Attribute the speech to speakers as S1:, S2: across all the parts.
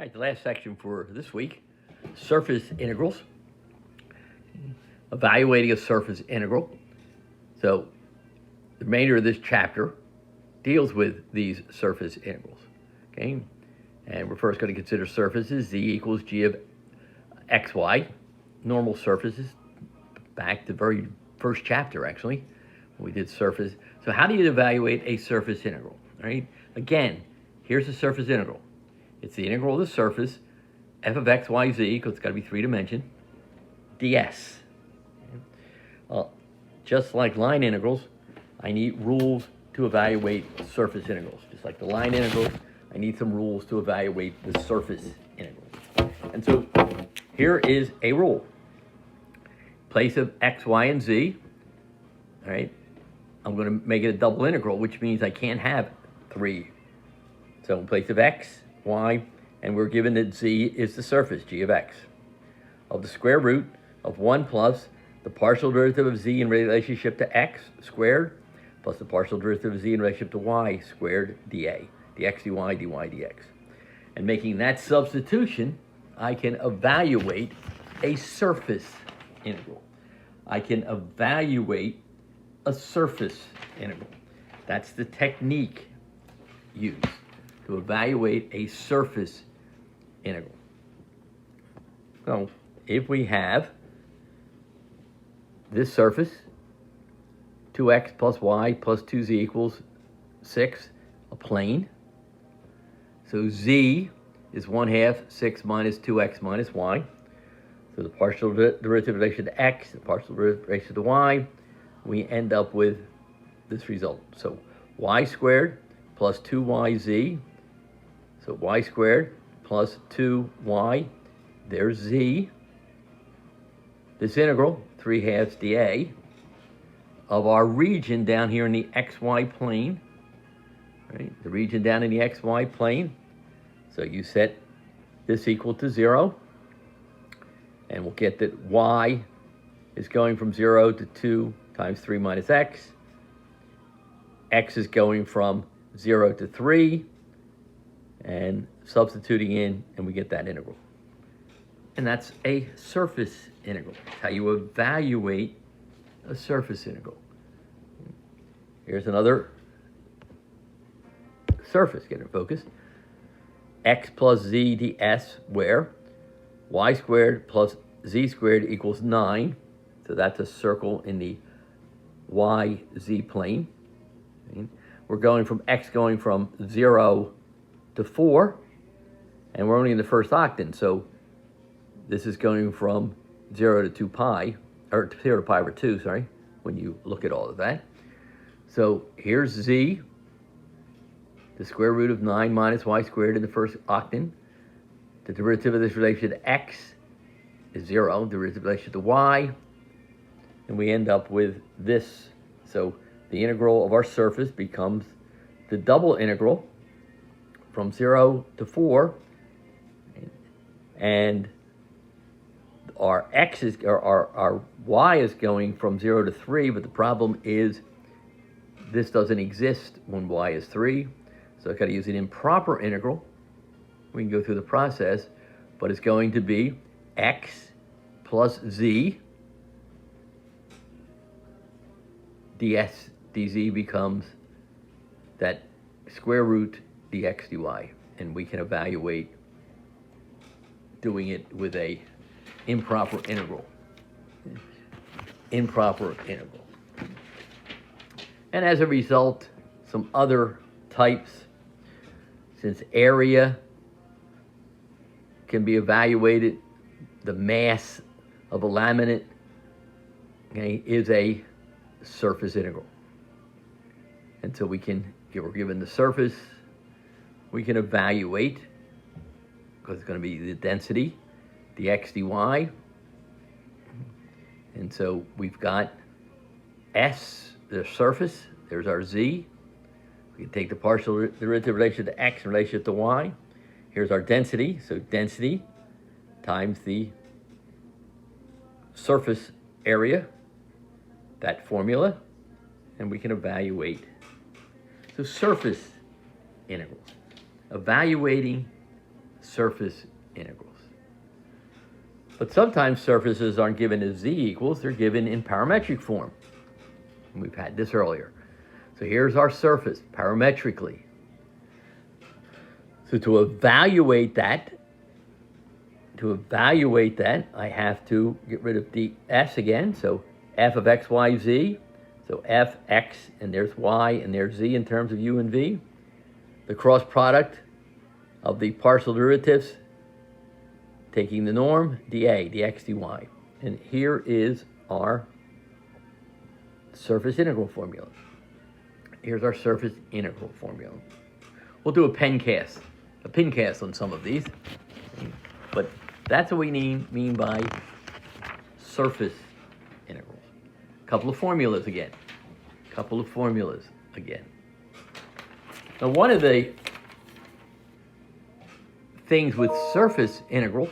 S1: All right, the last section for this week, surface integrals. Evaluating a surface integral. So the remainder of this chapter deals with these surface integrals. Okay, and we're first going to consider surfaces. Z equals g of xy. Normal surfaces, back to the very first chapter actually, when we did surface. So how do you evaluate a surface integral? All right, again, here's the surface integral. It's the integral of the surface, f of x, y, z, because it's got to be three-dimension, ds. Well, just like line integrals, I need rules to evaluate surface integrals. Just like the line integrals, I need some rules to evaluate the surface integrals. And so here is a rule. Place of x, y, and z, all right, I'm going to make it a double integral, which means I can't have three. So in place of x, y, and we're given that z is the surface, g of x, of the square root of 1 plus the partial derivative of z in relationship to x squared plus the partial derivative of z in relationship to y squared dA, dx, dy, dy, dx. And making that substitution, I can evaluate a surface integral. I can evaluate a surface integral. That's the technique used to evaluate a surface integral. So if we have this surface, 2x plus y plus 2z equals 6, a plane. So z is 1/2 6 minus 2x minus y. So the partial derivative in relation to x, the partial derivative in relation to y, we end up with this result. So y squared plus 2yz, so y squared plus 2y, there's z. This integral, 3/2 dA, of our region down here in the xy plane, right? The region down in the xy plane. So you set this equal to 0, and we'll get that y is going from 0 to 2 times 3 minus x. X is going from 0 to 3, and substituting in, and we get that integral. And that's a surface integral. That's how you evaluate a surface integral. Here's another surface, get in focus. X plus z ds, where y squared plus z squared equals 9. So that's a circle in the yz plane. We're going from x going from 0 to 4, and we're only in the first octant, so this is going from 0 to 2 pi, or 0 to pi over 2, sorry, when you look at all of that. So here's z, the square root of 9 minus y squared in the first octant. The derivative of this relation to x is 0, derivative relation to y, and we end up with this. So the integral of our surface becomes the double integral from 0 to 4, and our x is, or our y is going from 0 to 3, but the problem is this doesn't exist when y is 3, so I've got to use an improper integral. We can go through the process, but it's going to be x plus z ds dz becomes that square root dx dy, and we can evaluate doing it with a improper integral. Improper integral. And as a result, some other types, since area can be evaluated, the mass of a laminate, okay, is a surface integral. And so we're given the surface, we can evaluate, because it's going to be the density, dx dy. And so we've got S, the surface, there's our z. We can take the partial derivative relation to x in relation to y. Here's our density, so density times the surface area, that formula, and we can evaluate. So surface integrals, evaluating surface integrals. But sometimes surfaces aren't given as z equals, they're given in parametric form. And we've had this earlier. So here's our surface parametrically. So to evaluate that, I have to get rid of ds again. So f of x, y, z. So f, x, and there's y, and there's z in terms of u and v. The cross product of the partial derivatives, taking the norm, dA, dx, dy. And here is our surface integral formula. Here's our surface integral formula. We'll do a pin cast on some of these. But that's what we mean by surface integrals. Couple of formulas again. Now, one of the things with surface integrals,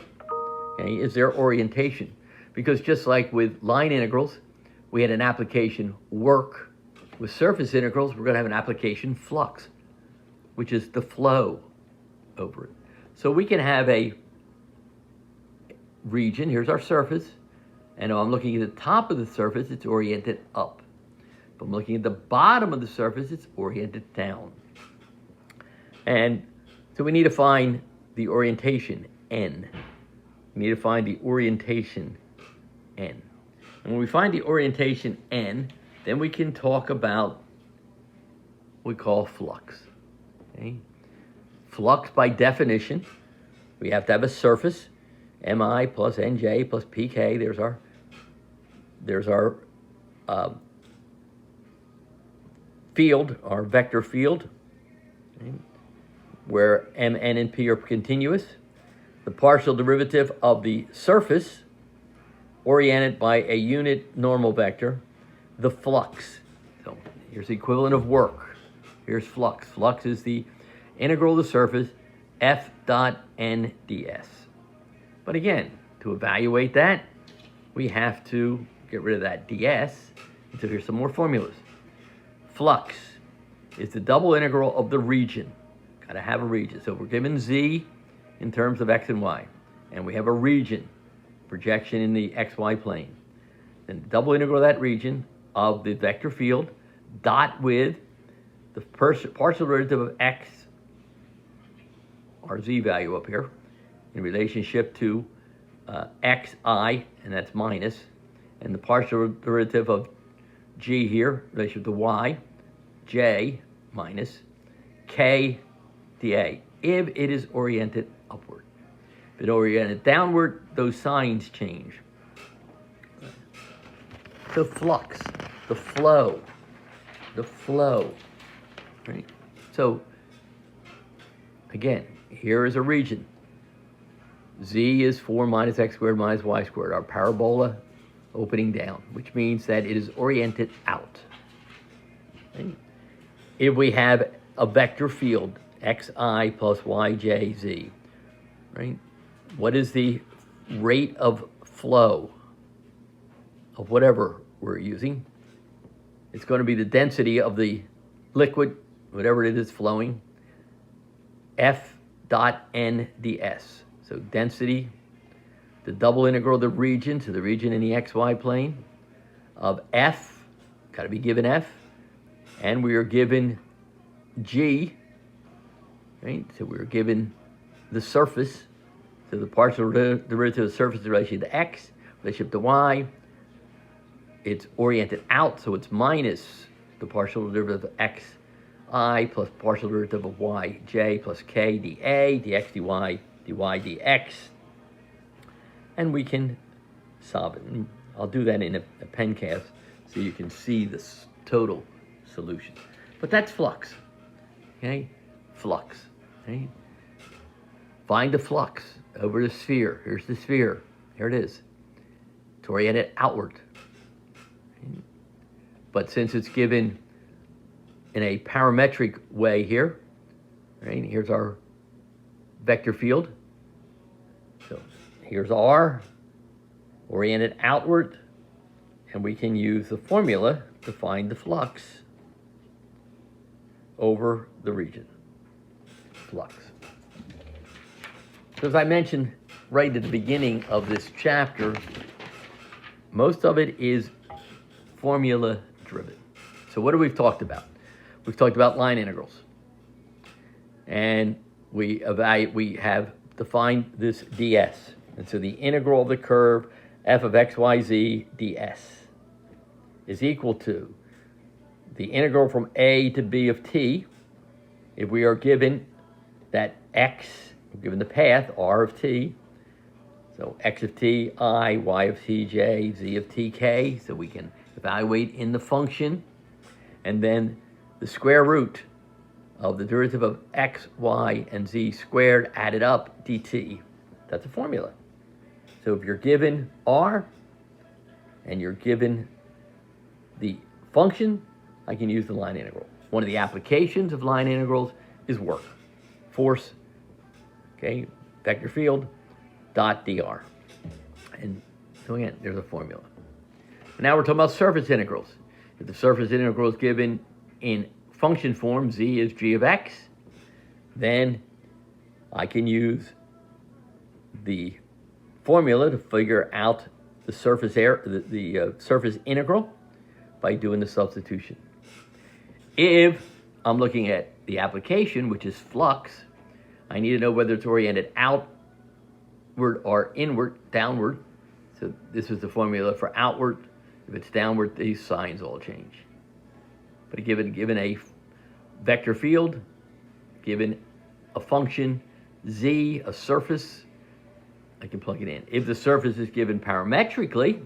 S1: okay, is their orientation. Because just like with line integrals, we had an application work. With surface integrals, we're going to have an application flux, which is the flow over it. So we can have a region, here's our surface, and I'm looking at the top of the surface, it's oriented up. If I'm looking at the bottom of the surface, it's oriented down. And so we need to find the orientation, n. We need to find the orientation, n. And when we find the orientation, n, then we can talk about what we call flux. Okay? Flux, by definition, we have to have a surface, mi plus nj plus pk. There's our field, our vector field, okay, where m, n, and p are continuous. The partial derivative of the surface, oriented by a unit normal vector, the flux. So here's the equivalent of work. Here's flux. Flux is the integral of the surface, f dot n ds. But again, to evaluate that, we have to get rid of that ds. And so here's some more formulas. Flux is the double integral of the region. Got to have a region. So we're given z in terms of x and y, and we have a region, projection in the xy plane. Then the double integral of that region of the vector field, dot with the partial derivative of x, our z value up here, in relationship to xi, and that's minus, and the partial derivative of g here, in relation to y, j minus k dA, if it is oriented upward. If it oriented downward, those signs change. The flux, the flow, right? So, again, here is a region. Z is 4 minus x squared minus y squared, our parabola opening down, which means that it is oriented out. Okay? If we have a vector field, xi plus yjz, right? What is the rate of flow of whatever we're using? It's going to be the density of the liquid, whatever it is flowing, f dot n ds. So density, the double integral of the region, so the region in the xy plane, of f, got to be given f, and we are given g, right? So we're given the surface, so the partial derivative of the surface in relation to x, relationship to y. It's oriented out, so it's minus the partial derivative of x I plus partial derivative of y j plus k dA, dx dy, dy dx. And we can solve it. And I'll do that in a pen cast so you can see this total solution. But that's flux, okay? Flux, okay? Find the flux over the sphere. Here's the sphere. Here it is. It's oriented outward. Okay? But since it's given in a parametric way here, right? Here's our vector field. So here's R, oriented outward, and we can use the formula to find the flux over the region. Flux. So as I mentioned right at the beginning of this chapter, most of it is formula driven. So what have we talked about? We've talked about line integrals. And we have defined this ds. And so the integral of the curve f of xyz ds is equal to the integral from a to b of t, if we are given that x, we're given the path r of t, so x of t I, y of t j, z of t k, so we can evaluate in the function, and then the square root of the derivative of x, y, and z squared added up dt. That's a formula. So if you're given r and you're given the function, I can use the line integral. One of the applications of line integrals is work, force, okay, vector field, dot dr. And so again, there's a formula. Now we're talking about surface integrals. If the surface integral is given in function form, z is g of x, then I can use the formula to figure out the surface surface integral by doing the substitution. If I'm looking at the application, which is flux, I need to know whether it's oriented outward or inward, downward. So this is the formula for outward. If it's downward, these signs all change. But given a vector field, given a function z, a surface, I can plug it in. If the surface is given parametrically,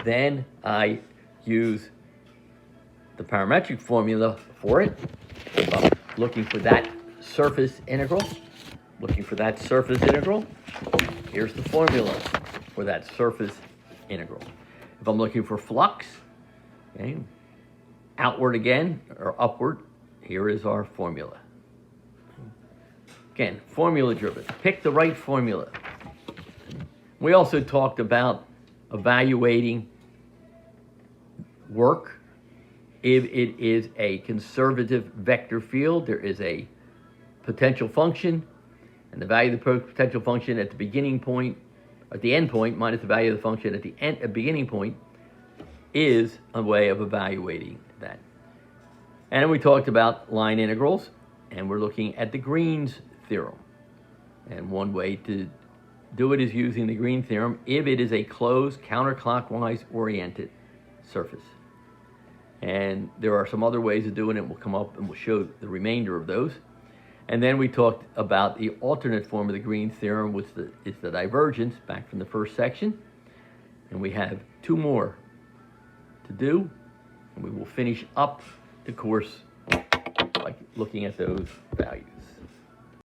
S1: then I use the parametric formula for it. If I'm looking for that surface integral, here's the formula for that surface integral. If I'm looking for flux, okay, outward again, or upward, here is our formula. Again, formula driven. Pick the right formula. We also talked about evaluating work. If it is a conservative vector field, there is a potential function, and the value of the potential function at the beginning point, at the end point, minus the value of the function at the beginning point, is a way of evaluating that. And then we talked about line integrals, and we're looking at the Green's theorem. And one way to do it is using the Green theorem if it is a closed, counterclockwise oriented surface. And there are some other ways of doing it. We'll come up and we'll show the remainder of those. And then we talked about the alternate form of the Green theorem, which is the divergence, back from the first section. And we have two more to do, and we will finish up the course by looking at those values.